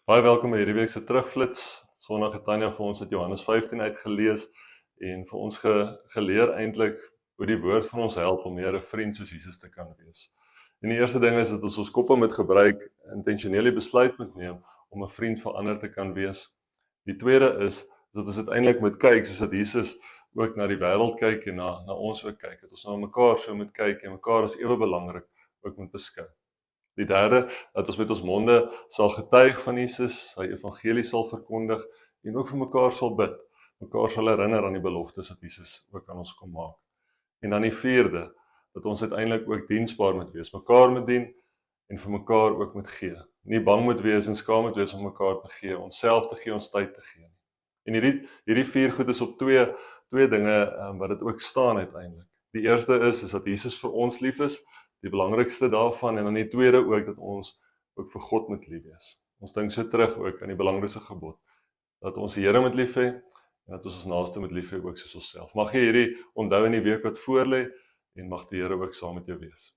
Baie welkom by hierdie week se terugflits. Sondag het Tanya vir ons uit Johannes 15 uitgelees en vir ons geleer eintlik hoe die woord van ons help om meer 'n vriend soos Jesus te kan wees. En die eerste ding is dat ons koppe moet gebruik, intentioneel die besluit moet neem om 'n vriend vir ander te kan wees. Die tweede is dat ons uiteindelik moet kyk soos dat Jesus ook na die wêreld kyk en na ons ook kyk. Dat ons na mekaar so moet kyk en mekaar as ewe belangrik ook moet beskou. Die derde, dat ons met ons monde sal getuig van Jesus, sy evangelie sal verkondig en ook vir mekaar sal bid. Mekaar sal herinner aan die beloftes wat Jesus ook aan ons kom maak. En dan die vierde, dat ons uiteindelik ook diensbaar moet wees, mekaar moet dien en vir mekaar ook moet gee. Nie bang moet wees en skaam moet wees om mekaar te gee, onsself te gee, ons tyd te gee. En hierdie vier goed is op twee dinge wat dit ook staan uiteindelik. Die eerste is dat Jesus vir ons lief is, die belangrikste daarvan, en dan die tweede ook dat ons ook vir God moet lief wees. Ons dink so terug ook aan die belangrikste gebod, dat ons die Here moet lief hê en dat ons naaste moet lief hê ook soos onsself. Mag jy hierdie onthou in die week wat voorlê en mag die Here ook saam met jou wees.